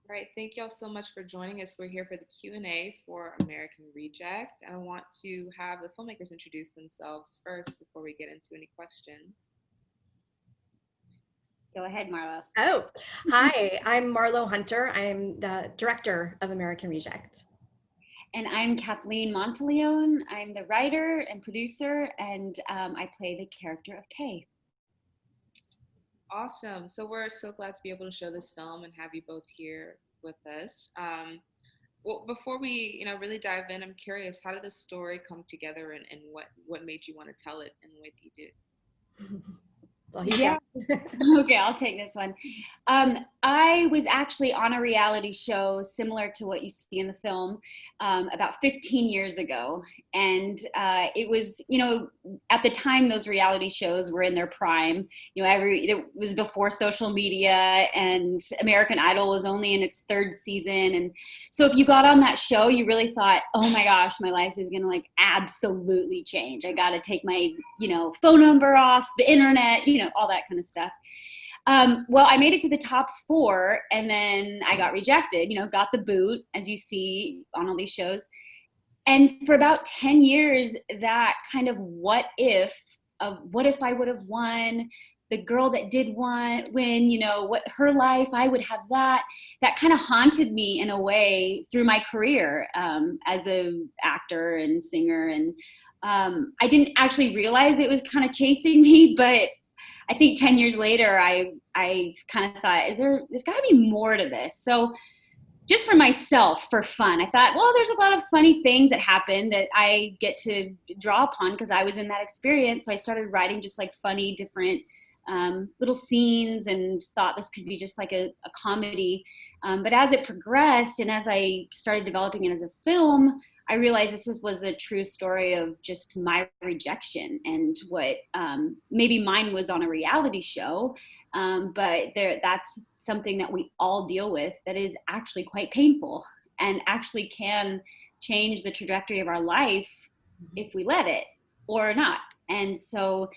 All right, thank y'all so much for joining us. We're here for the Q&A for American Reject. I want to have the filmmakers introduce themselves first before we get into any questions. Go ahead, Marlo. Oh, hi, I'm Marlo Hunter. I'm the director of American Reject. And I'm Kathleen Monteleone. I'm the writer and producer, and I play the character of Kay. Awesome. So we're so glad to be able to show this film and have you both here with us. Well, before we, really dive in, I'm curious, how did the story come together, and what made you want to tell it in the way that you did? Yeah. Okay, I'll take this one. I was actually on a reality show similar to what you see in the film about 15 years ago. And it was, at the time those reality shows were in their prime. It was before social media, and American Idol was only in its third season. And so if you got on that show, you really thought, oh my gosh, my life is gonna absolutely change. I gotta take my, phone number off the internet, all that kind of stuff. Well, I made it to the top 4, and then I got rejected, got the boot, as you see on all these shows. And for about 10 years, that kind of what if I would have won, the girl that did win, what her life, I would have that kind of haunted me in a way through my career as an actor and singer. And I didn't actually realize it was kind of chasing me, but I think 10 years later, I kind of thought, there's got to be more to this. So just for myself, for fun, I thought, well, there's a lot of funny things that happen that I get to draw upon because I was in that experience. So I started writing just funny, different little scenes, and thought this could be just a comedy. But as it progressed, and as I started developing it as a film, I realized this was a true story of just my rejection and what maybe mine was on a reality show, but that's something that we all deal with that is actually quite painful and actually can change the trajectory of our life if we let it or not. And so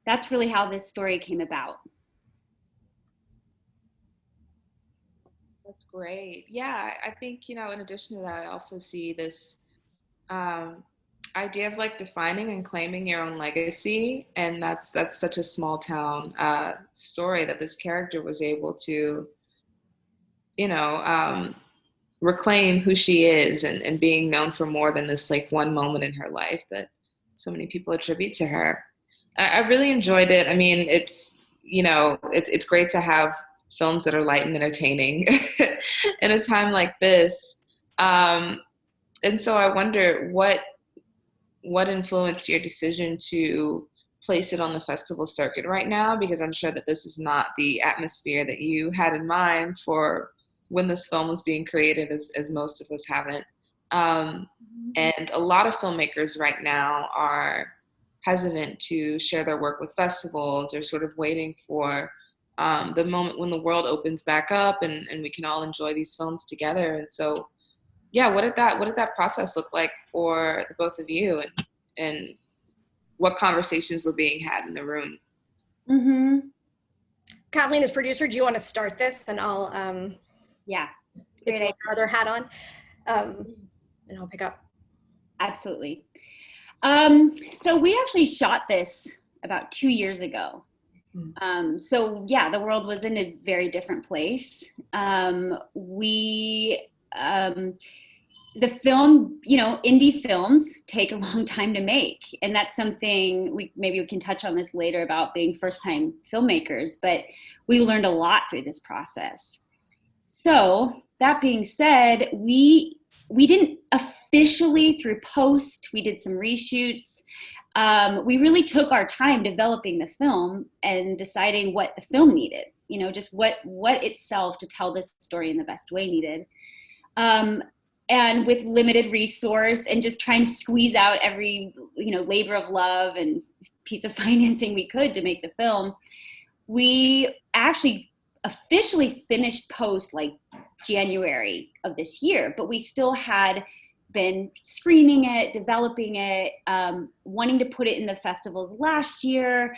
that's really how this story came about. That's great. Yeah, I think, in addition to that, I also see this um, idea of defining and claiming your own legacy, and that's such a small town story that this character was able to, you know, um, reclaim who she is, and being known for more than this one moment in her life that so many people attribute to her. I really enjoyed it. I mean, it's great to have films that are light and entertaining in a time like this. And so I wonder what influenced your decision to place it on the festival circuit right now, because I'm sure that this is not the atmosphere that you had in mind for when this film was being created, as most of us haven't. And a lot of filmmakers right now are hesitant to share their work with festivals, or sort of waiting for the moment when the world opens back up, and we can all enjoy these films together. And so, yeah, what did that process look like for the both of you, and what conversations were being had in the room? Mm-hmm. Kathleen, as producer, do you want to start this, and I'll Yeah, get your other hat on, and I'll pick up. Absolutely. So we actually shot this about 2 years ago. So yeah, the world was in a very different place. The film, indie films take a long time to make. And that's something maybe we can touch on this later about being first-time filmmakers, but we learned a lot through this process. So that being said, we didn't officially through post, we did some reshoots. We really took our time developing the film and deciding what the film needed, just what itself to tell this story in the best way needed. And with limited resource and just trying to squeeze out every, labor of love and piece of financing we could to make the film, we actually officially finished post January of this year, but we still had been screening it, developing it, wanting to put it in the festivals last year,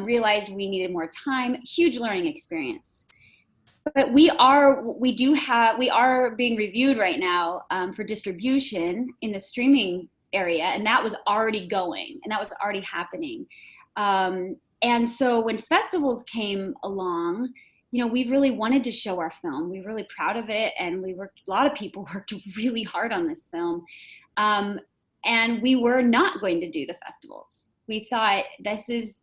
realized we needed more time, huge learning experience. But we are being reviewed right now for distribution in the streaming area, and that was already going, and that was already happening. And so when festivals came along, you know, we really wanted to show our film. We were really proud of it, and a lot of people worked really hard on this film. And we were not going to do the festivals. We thought this is,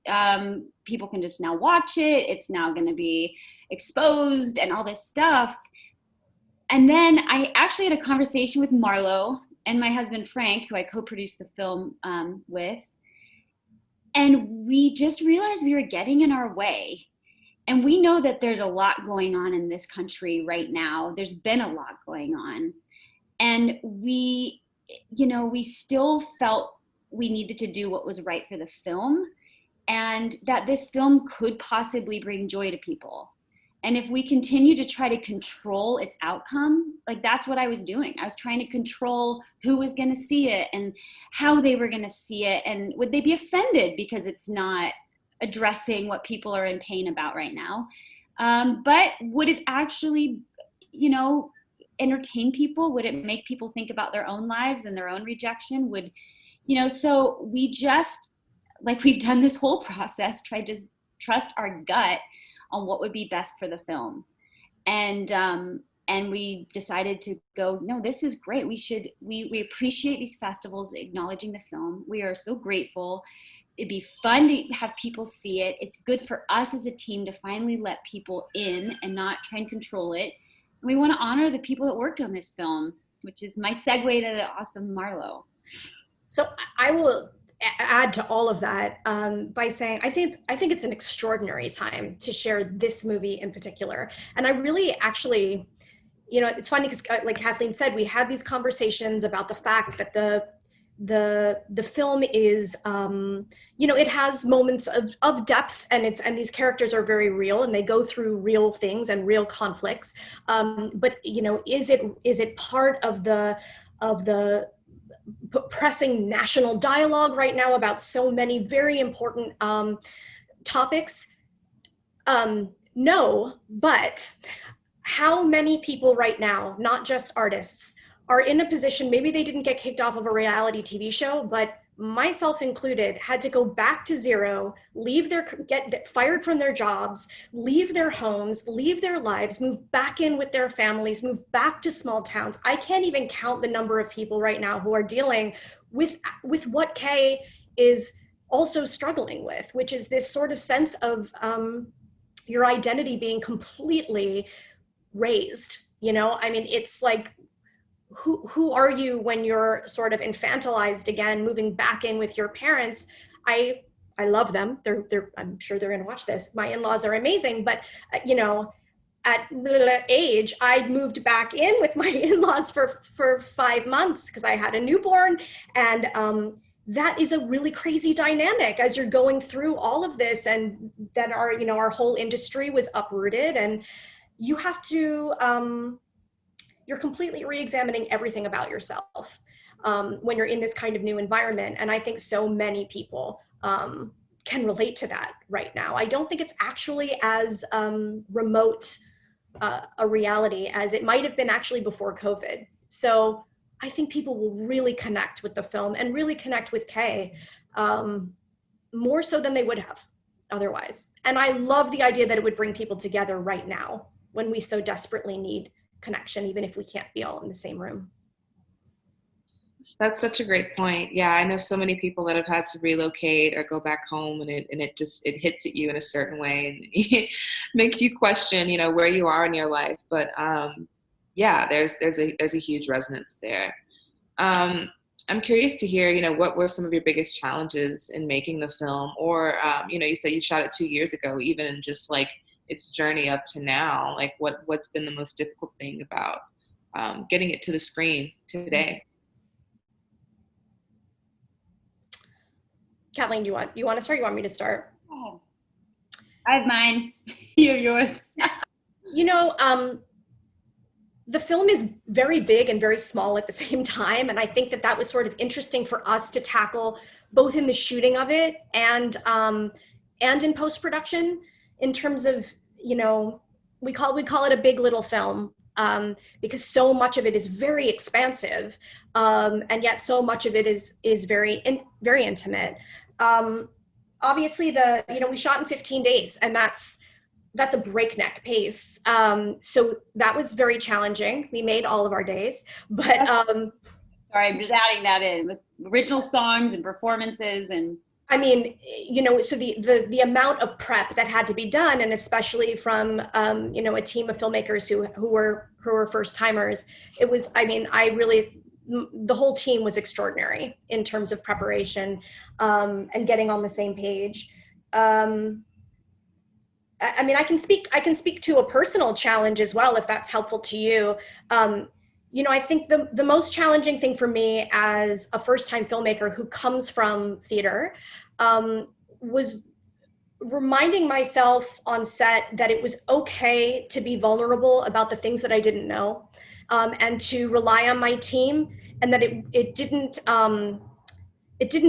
people can just now watch it. It's now going to be exposed and all this stuff. And then I actually had a conversation with Marlo and my husband, Frank, who I co-produced the film with. And we just realized we were getting in our way. And we know that there's a lot going on in this country right now. There's been a lot going on. And we still felt we needed to do what was right for the film, and that this film could possibly bring joy to people. And if we continue to try to control its outcome, like that's what I was doing. I was trying to control who was going to see it and how they were going to see it. And would they be offended because it's not addressing what people are in pain about right now? But would it actually, entertain people? Would it make people think about their own lives and their own rejection? So we just, like we've done this whole process, tried to trust our gut on what would be best for the film. And we decided to go, no, this is great. We appreciate these festivals acknowledging the film. We are so grateful. It'd be fun to have people see it. It's good for us as a team to finally let people in and not try and control it. And we want to honor the people that worked on this film, which is my segue to the awesome Marlo. So I will add to all of that by saying I think it's an extraordinary time to share this movie in particular. And I really actually, it's funny because like Kathleen said, we had these conversations about the fact that the film is, it has moments of depth, and these characters are very real and they go through real things and real conflicts. But is it part of the pressing national dialogue right now about so many very important topics? No, but how many people right now, not just artists, are in a position, maybe they didn't get kicked off of a reality TV show, but myself included, had to go back to zero, get fired from their jobs, leave their homes, leave their lives, move back in with their families, move back to small towns. I can't even count the number of people right now who are dealing with what Kay is also struggling with, which is this sort of sense of your identity being completely raised. It's like, who are you when you're sort of infantilized again, moving back in with your parents? I love them. I'm sure they're going to watch this. My in-laws are amazing, but at age, I moved back in with my in-laws for 5 months because I had a newborn, and that is a really crazy dynamic as you're going through all of this, and that our whole industry was uprooted, and you have to. You're completely re-examining everything about yourself when you're in this kind of new environment. And I think so many people can relate to that right now. I don't think it's actually as remote a reality as it might have been actually before COVID. So I think people will really connect with the film and really connect with Kay more so than they would have otherwise. And I love the idea that it would bring people together right now when we so desperately need connection, even if we can't be all in the same room. That's such a great point. Yeah, I know so many people that have had to relocate or go back home, and it hits at you in a certain way, and it makes you question, where you are in your life. But yeah, there's a huge resonance there. I'm curious to hear, what were some of your biggest challenges in making the film, or you said you shot it 2 years ago, even in just like its journey up to now, like what's been the most difficult thing about getting it to the screen today? Kathleen, do you want to start? You want me to start? Oh, I have mine. You have yours. The film is very big and very small at the same time, and I think that was sort of interesting for us to tackle, both in the shooting of it and in post-production, in terms of we call it a big little film, because so much of it is very expansive, and yet so much of it is very intimate. Um, Obviously, we shot in 15 days, and that's a breakneck pace. So that was very challenging. We made all of our days, but sorry, I'm just adding that in with original songs and performances and. I mean, so the amount of prep that had to be done, and especially from a team of filmmakers who were first timers, it was. I mean, the whole team was extraordinary in terms of preparation, and getting on the same page. I mean, I can speak to a personal challenge as well, if that's helpful to you. I think the most challenging thing for me as a first-time filmmaker who comes from theater, was reminding myself on set that it was okay to be vulnerable about the things that I didn't know, and to rely on my team, and that it didn't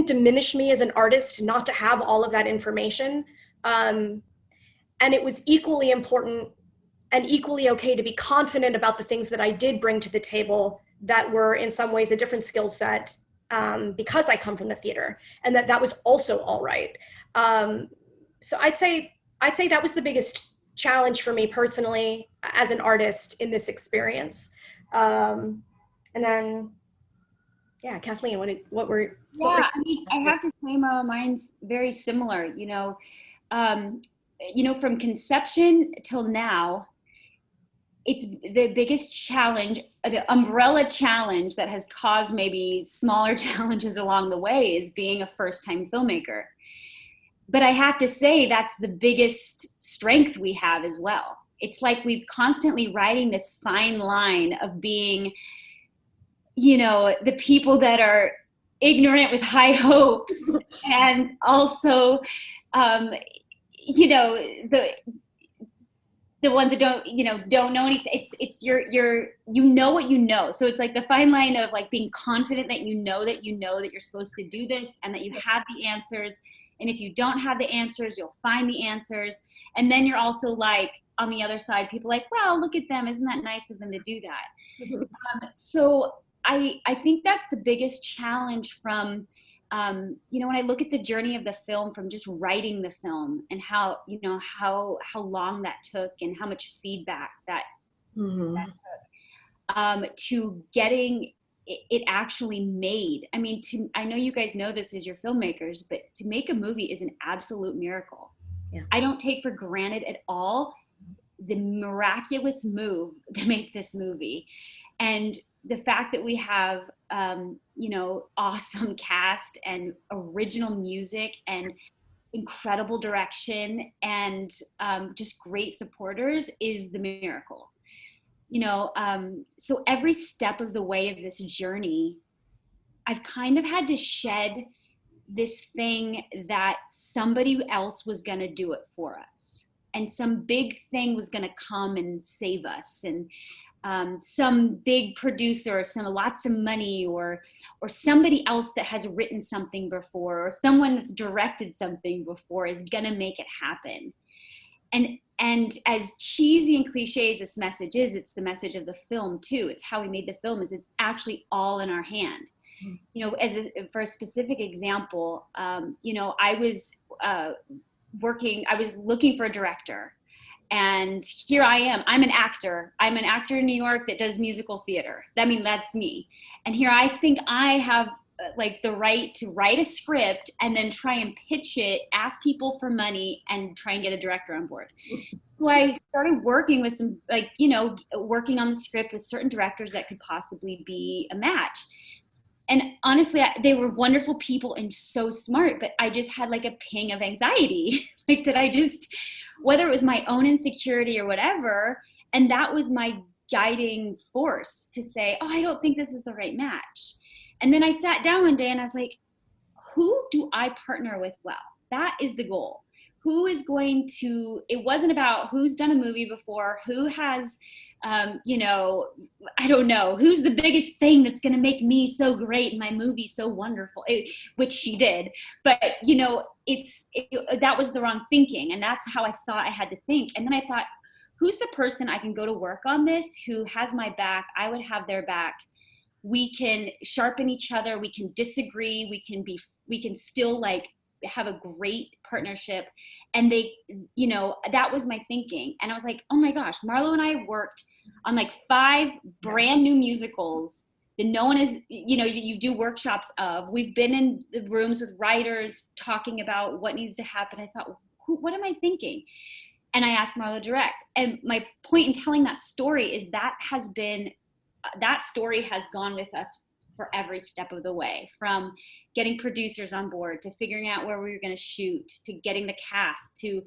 diminish me as an artist not to have all of that information. And it was equally important and equally okay to be confident about the things that I did bring to the table that were in some ways a different skill set, because I come from the theater, and that was also all right. So I'd say that was the biggest challenge for me personally as an artist in this experience. And then, yeah, Kathleen, what were Yeah, I mean, I have to say, mine's very similar. From conception till now, it's the biggest challenge, the umbrella challenge that has caused maybe smaller challenges along the way, is being a first-time filmmaker. But I have to say that's the biggest strength we have as well. It's like we've constantly riding this fine line of being, the people that are ignorant with high hopes, and also, the ones that don't know anything. It's what you know. So it's like the fine line of like being confident that that you're supposed to do this, and that you have the answers. And if you don't have the answers, you'll find the answers. And then you're also like, on the other side, people like, wow, look at them. Isn't that nice of them to do that? So I think that's the biggest challenge from, when I look at the journey of the film, from just writing the film, and how long that took, and how much feedback that took, to getting it actually made. I mean, I know you guys know this as your filmmakers, but to make a movie is an absolute miracle. Yeah. I don't take for granted at all the miraculous move to make this movie. And the fact that we have, awesome cast and original music and incredible direction and just great supporters is the miracle. So every step of the way of this journey, I've kind of had to shed this thing that somebody else was going to do it for us, and some big thing was going to come and save us, and some big producer, lots of money, or somebody else that has written something before, or someone that's directed something before is gonna make it happen. And as cheesy and cliche as this message is, it's the message of the film too. It's how we made the film, is it's actually all in our hand. For a specific example, I was looking for a director. And here I am. I'm an actor. I'm an actor in New York that does musical theater. I mean, that's me. And here I think I have the right to write a script and then try and pitch it, ask people for money, and try and get a director on board. So I started working with working on the script with certain directors that could possibly be a match. And honestly, they were wonderful people and so smart, but I just had a ping of anxiety, whether it was my own insecurity or whatever. And that was my guiding force to say, oh, I don't think this is the right match. And then I sat down one day and I was like, who do I partner with well? That is the goal. Who is going to, it wasn't about who's done a movie before, who has, I don't know, who's the biggest thing that's going to make me so great and my movie so wonderful, which she did. But, that was the wrong thinking. And that's how I thought I had to think. And then I thought, who's the person I can go to work on this, who has my back, I would have their back. We can sharpen each other, we can disagree, we can still like have a great partnership. And they, you know, that was my thinking. And I was like, oh my gosh, Marlo and I worked on like 5 brand new musicals that no one is, you know, you do workshops of. We've been in the rooms with writers talking about what needs to happen. I thought, what am I thinking? And I asked Marlo direct. And my point in telling that story is that story has gone with us for every step of the way, from getting producers on board to figuring out where we were going to shoot, to getting the cast, to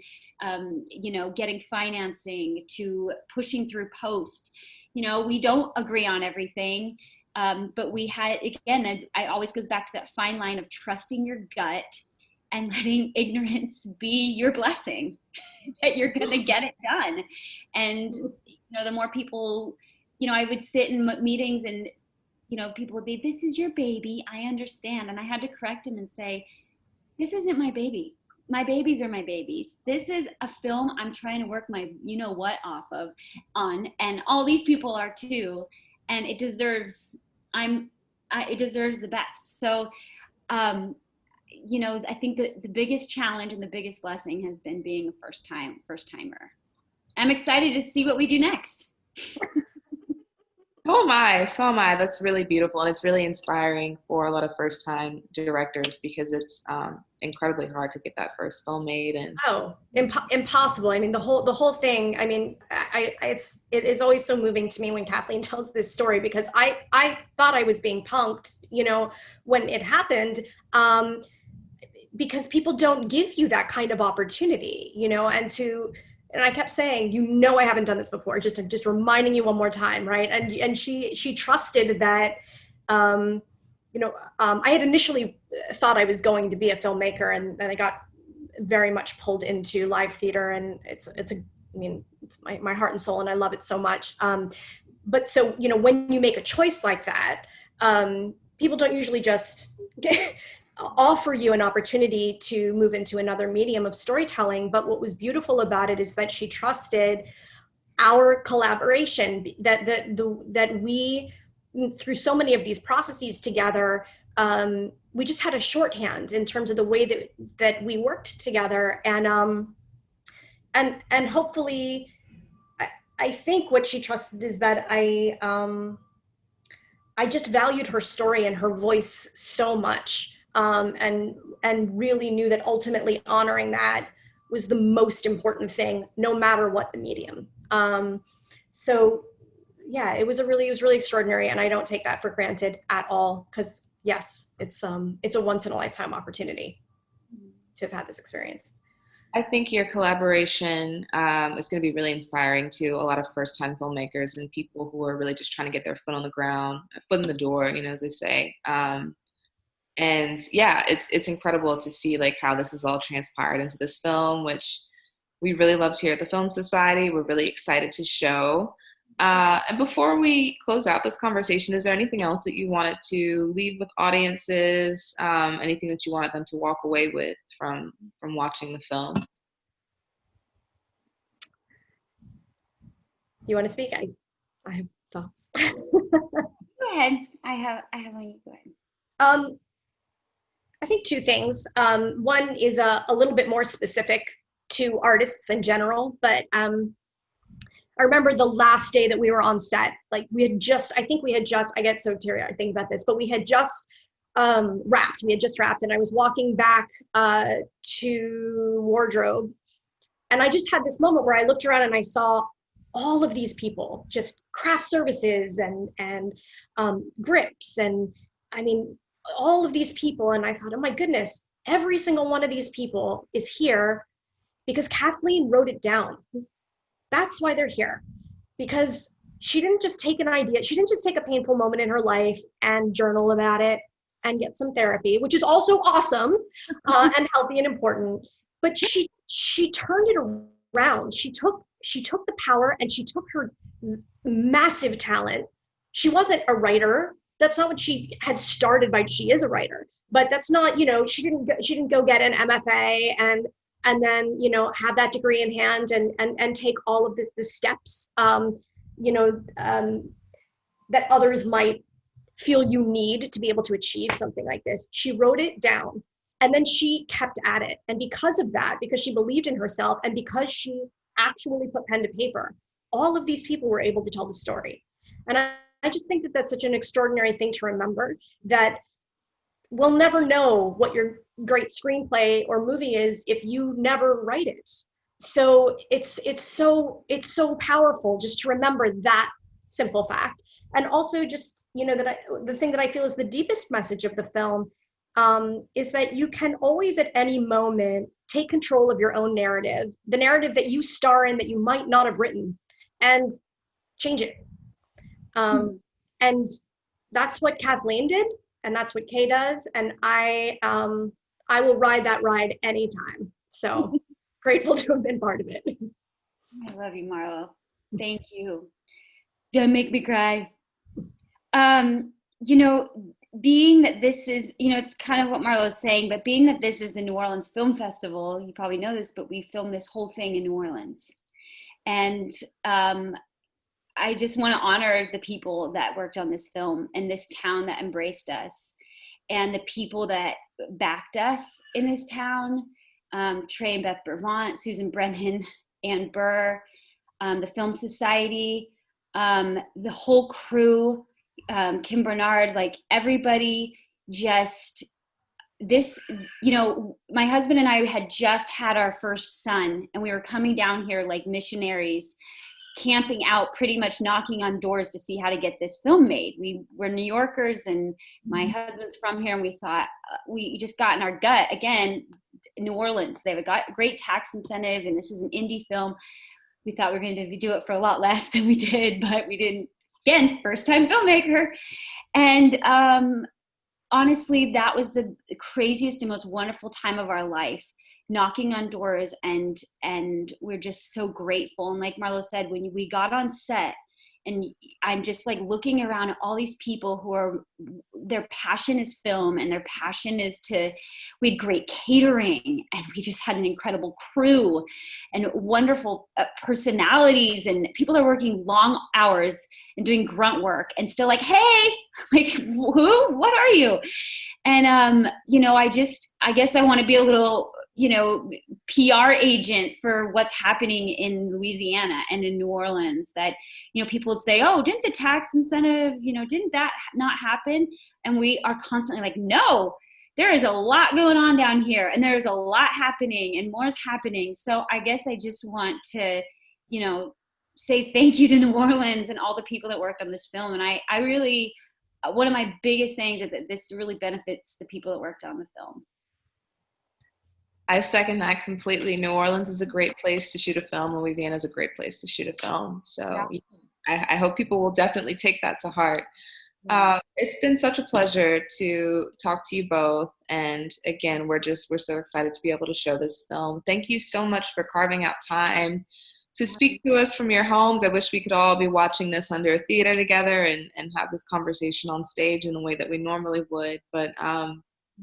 you know, getting financing, to pushing through post. You know, we don't agree on everything, but we had, again, it always goes back to that fine line of trusting your gut and letting ignorance be your blessing, that you're going to get it done. And you know, the more people, you know, I would sit in meetings and, you know, people would be, this is your baby, I understand. And I had to correct him and say, this isn't my baby. My babies are my babies. This is a film I'm trying to work my, you know what, on, and all these people are too. And it deserves, it deserves the best. So, you know, I think that the biggest challenge and the biggest blessing has been being a first timer. I'm excited to see what we do next. So am I. That's really beautiful. And it's really inspiring for a lot of first-time directors, because it's incredibly hard to get that first film made. And impossible. I mean, the whole thing, I mean, it is always so moving to me when Kathleen tells this story, because I thought I was being punked, you know, when it happened, because people don't give you that kind of opportunity, you know, and I kept saying, you know, I haven't done this before. Just reminding you one more time, right? And she trusted that, you know, I had initially thought I was going to be a filmmaker, and then I got very much pulled into live theater, and it's my heart and soul, and I love it so much. But so, you know, when you make a choice like that, people don't usually just offer you an opportunity to move into another medium of storytelling. But what was beautiful about it is that she trusted our collaboration, that we, through so many of these processes together, we just had a shorthand in terms of the way that we worked together. And hopefully, I think what she trusted is that I just valued her story and her voice so much. And really knew that ultimately honoring that was the most important thing, no matter what the medium. So yeah, it was really extraordinary, and I don't take that for granted at all, because yes, it's a once in a lifetime opportunity to have had this experience. I think your collaboration is going to be really inspiring to a lot of first-time filmmakers and people who are really just trying to get their foot on the ground, foot in the door, you know, as they say. And yeah, it's incredible to see like how this has all transpired into this film, which we really loved here at the Film Society. We're really excited to show. And before we close out this conversation, is there anything else that you wanted to leave with audiences? Anything that you wanted them to walk away with from watching the film? Do you want to speak? I have thoughts. Go ahead. I have one. You go ahead. I think 2 things. One is a little bit more specific to artists in general, but I remember the last day that we were on set, like I get so teary-eyed thinking about this, but we had just wrapped, and I was walking back to wardrobe, and I just had this moment where I looked around and I saw all of these people, just craft services and grips, and I mean, all of these people. And I thought, oh my goodness, every single one of these people is here because Kathleen wrote it down. That's why they're here, because she didn't just take an idea. She didn't just take a painful moment in her life and journal about it and get some therapy, which is also awesome and healthy and important. But she turned it around. She took the power, and she took her massive talent. She wasn't a writer. That's not what she had started by. She is a writer, but that's not, you know, she didn't go get an MFA, and and then, have that degree in hand and take all of the steps, you know, that others might feel you need to be able to achieve something like this. She wrote it down and then she kept at it. And because of that, because she believed in herself and because she actually put pen to paper, all of these people were able to tell the story. And I just think that that's such an extraordinary thing to remember, that we'll never know what your great screenplay or movie is if you never write it. So it's so powerful just to remember that simple fact. And also just, the thing that I feel is the deepest message of the film, is that you can always at any moment take control of your own narrative, the narrative that you star in that you might not have written, and change it. And that's what Kathleen did, and that's what Kay does, and I will ride that ride anytime. So grateful to have been part of it. I love you, Marlo. Thank you. Don't make me cry. Being that this is, it's kind of what Marlo is saying, but being that this is the New Orleans Film Festival, you probably know this, but we filmed this whole thing in New Orleans. And I just want to honor the people that worked on this film and this town that embraced us and the people that backed us in this town. Trey and Beth Brevant, Susan Brennan, Ann Burr, the Film Society, the whole crew, Kim Bernard, like everybody just, my husband and I had just had our first son and we were coming down here like missionaries, camping out, pretty much knocking on doors to see how to get this film made. We were New Yorkers and my husband's from here, and we thought, we just got in our gut, again, New Orleans, they have a great tax incentive and this is an indie film. We thought we were going to do it for a lot less than we did, but we didn't. Again, first time filmmaker. And honestly, that was the craziest and most wonderful time of our life, knocking on doors, and we're just so grateful. And like Marlo said, when we got on set, and I'm just like looking around at all these people who are, their passion is film and their passion is we had great catering and we just had an incredible crew and wonderful personalities and people that are working long hours and doing grunt work and still like, hey, like, who, what are you? And, I guess I want to be a little, PR agent for what's happening in Louisiana and in New Orleans, that, people would say, oh, didn't the tax incentive, didn't that not happen? And we are constantly like, no, there is a lot going on down here and there's a lot happening and more is happening. So I guess I just want to, say thank you to New Orleans and all the people that worked on this film. And I really, one of my biggest things is that this really benefits the people that worked on the film. I second that completely. New Orleans is a great place to shoot a film. Louisiana is a great place to shoot a film. So yeah. I hope people will definitely take that to heart. It's been such a pleasure to talk to you both. And again, we're so excited to be able to show this film. Thank you so much for carving out time to speak to us from your homes. I wish we could all be watching this under a theater together and have this conversation on stage in the way that we normally would. But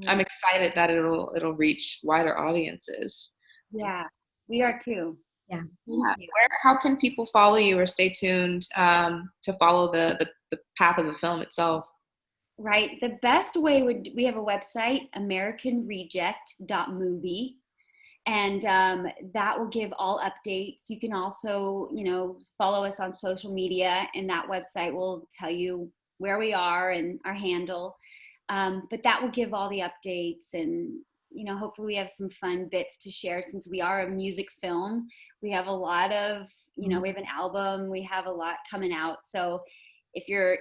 I'm excited that it'll reach wider audiences. Yeah, we are too. Yeah. How can people follow you or stay tuned to follow the path of the film itself? Right. The best way we have a website, AmericanReject.movie, and that will give all updates. You can also, follow us on social media, and that website will tell you where we are and our handle. But that will give all the updates, and hopefully we have some fun bits to share, since we are a music film. We have a lot of, we have an album, we have a lot coming out. So if you're,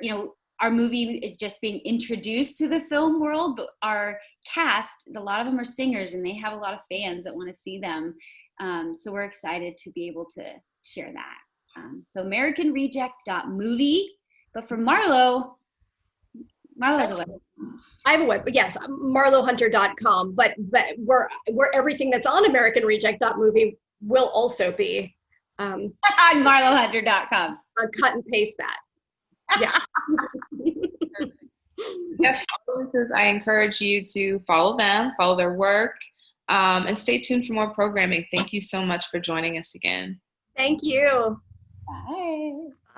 our movie is just being introduced to the film world, but our cast, a lot of them are singers and they have a lot of fans that want to see them. So we're excited to be able to share that. So AmericanReject.movie. But for Marlo has a website. I have a web, yes, marlohunter.com, but where everything that's on AmericanReject.movie will also be on marlohunter.com. Cut and paste that. Yeah. Yes, I encourage you to follow them, follow their work. And stay tuned for more programming. Thank you so much for joining us again. Thank you. Bye.